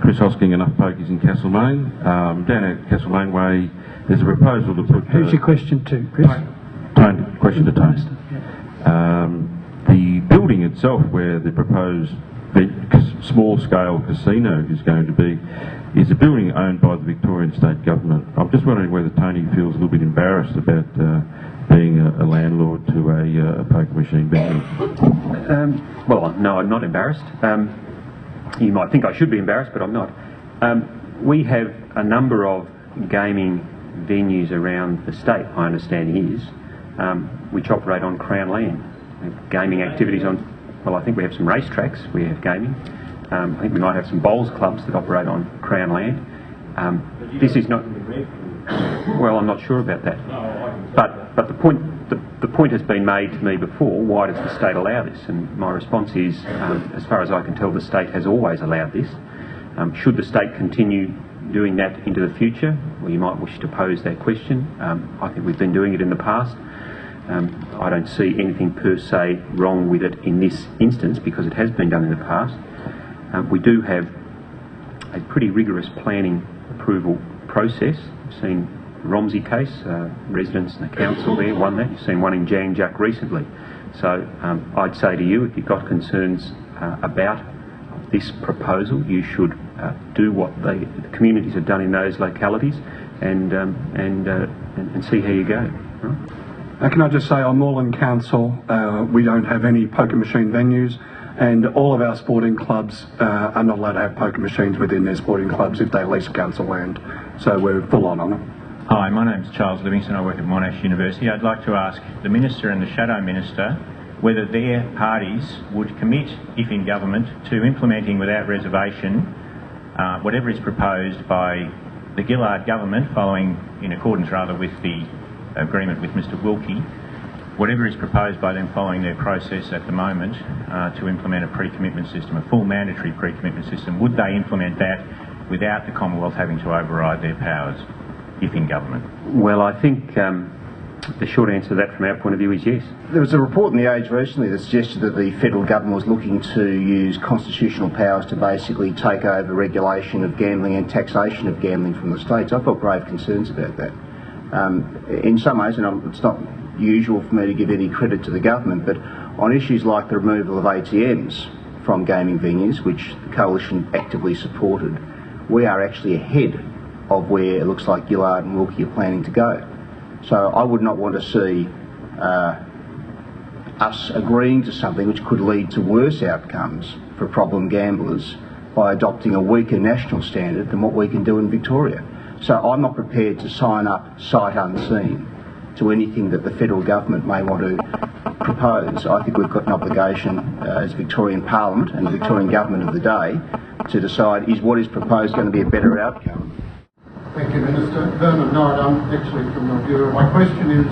Chris Hosking, enough Pokies in Castlemaine. Down at Castlemaine Way, there's a proposal to put... Who's your question to, Chris? Question to Tony. The building itself, where the proposed small-scale casino is going to be, is a building owned by the Victorian State Government. I'm just wondering whether Tony feels a little bit embarrassed about being a landlord to a poker machine venue. Well, no, I'm not embarrassed. You might think I should be embarrassed, but I'm not. We have a number of gaming venues around the state, my understanding is, which operate on Crown land. We have gaming activities on, well, I think we have some racetracks, we have gaming. I think we might have some bowls clubs that operate on Crown land. This is not... Well, I'm not sure about that. But the point has been made to me before, why does the state allow this? And my response is, as far as I can tell, the state has always allowed this. Should the state continue doing that into the future? Well, you might wish to pose that question. I think we've been doing it in the past. I don't see anything per se wrong with it in this instance because it has been done in the past. We do have a pretty rigorous planning approval process. We've seen the Romsey case, residents and the council there won that. You've seen one in Jang Juck recently. So I'd say to you, if you've got concerns about this proposal, you should do what the communities have done in those localities and see how you go. Right? Can I just say, on Moreland Council, we don't have any poker machine venues, and all of our sporting clubs are not allowed to have poker machines within their sporting clubs if they lease council land. So we're full on it. Hi, my name's Charles Livingston. I work at Monash University. I'd like to ask the Minister and the Shadow Minister whether their parties would commit, if in government, to implementing without reservation whatever is proposed by the Gillard government, following, in accordance rather with the agreement with Mr Wilkie, whatever is proposed by them following their process at the moment to implement a pre-commitment system, a full mandatory pre-commitment system. Would they implement that without the Commonwealth having to override their powers, if in government? Well, I think the short answer to that from our point of view is yes. There was a report in The Age recently that suggested that the federal government was looking to use constitutional powers to basically take over regulation of gambling and taxation of gambling from the states. I've got grave concerns about that. In some ways, and it's not usual for me to give any credit to the government, but on issues like the removal of ATMs from gaming venues, which the Coalition actively supported, we are actually ahead of where it looks like Gillard and Wilkie are planning to go. So I would not want to see us agreeing to something which could lead to worse outcomes for problem gamblers by adopting a weaker national standard than what we can do in Victoria. So I'm not prepared to sign up sight unseen to anything that the federal government may want to propose. I think we've got an obligation as Victorian Parliament and the Victorian Government of the day to decide, is what is proposed going to be a better outcome? Thank you, Minister. Vernon Norrid, I'm actually from Mildura. My question is,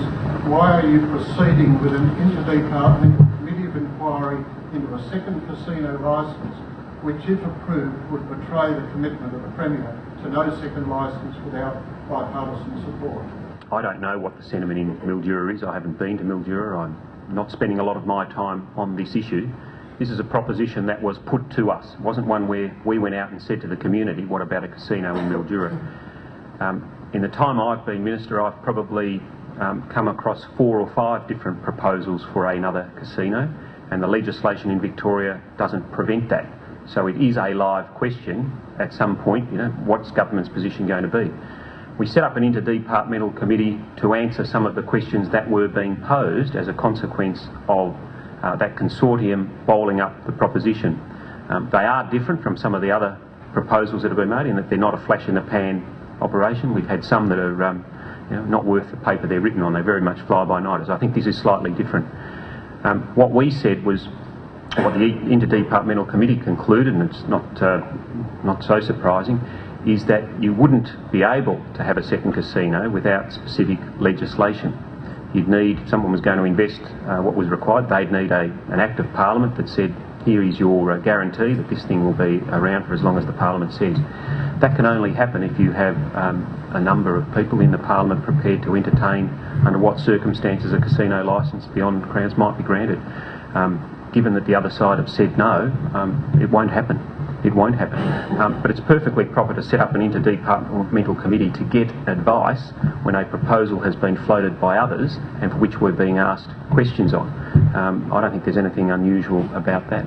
why are you proceeding with an interdepartmental committee of inquiry into a second casino licence, which, if approved, would betray the commitment of the Premier to no second licence without bipartisan support? I don't know what the sentiment in Mildura is. I haven't been to Mildura. I'm not spending a lot of my time on this issue. This is a proposition that was put to us. It wasn't one where we went out and said to the community, what about a casino in Mildura? In the time I've been Minister, I've probably come across 4 or 5 different proposals for another casino, and the legislation in Victoria doesn't prevent that. So it is a live question at some point, what's government's position going to be? We set up an interdepartmental committee to answer some of the questions that were being posed as a consequence of that consortium bowling up the proposition. They are different from some of the other proposals that have been made in that they're not a flash in the pan operation. We've had some that are not worth the paper they're written on. They're very much fly-by-nighters. I think this is slightly different. What we said was, what the Interdepartmental Committee concluded, and it's not so surprising, is that you wouldn't be able to have a second casino without specific legislation. You'd need, if someone was going to invest what was required, they'd need an Act of Parliament that said, here is your guarantee that this thing will be around for as long as the Parliament says. That can only happen if you have a number of people in the Parliament prepared to entertain under what circumstances a casino licence beyond Crowns might be granted. Given that the other side have said no, it won't happen. it won't happen. But it's perfectly proper to set up an interdepartmental committee to get advice when a proposal has been floated by others and for which we're being asked questions on. I don't think there's anything unusual about that.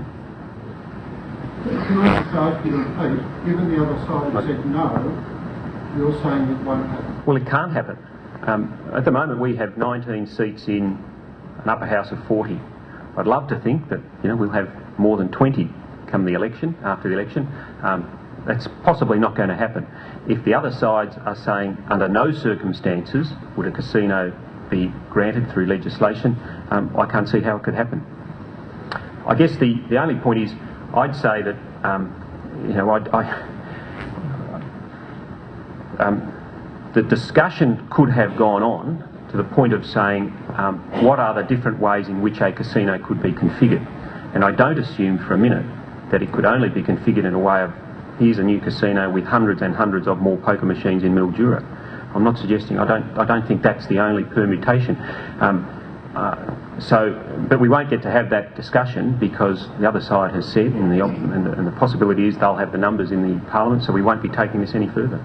Can I just ask you to repeat, given the other side has said no, you're saying it won't happen? Well, it can't happen. At the moment we have 19 seats in an upper house of 40. I'd love to think that we'll have more than 20 come the election, after the election. That's possibly not going to happen. If the other sides are saying under no circumstances would a casino be granted through legislation, I can't see how it could happen. I guess the only point is I'd say that the discussion could have gone on to the point of saying what are the different ways in which a casino could be configured. And I don't assume for a minute that it could only be configured in a way of here's a new casino with hundreds and hundreds of more poker machines in Mildura. I'm not suggesting, I don't think that's the only permutation. But we won't get to have that discussion because the other side has said, and the possibility is they'll have the numbers in the Parliament, so we won't be taking this any further.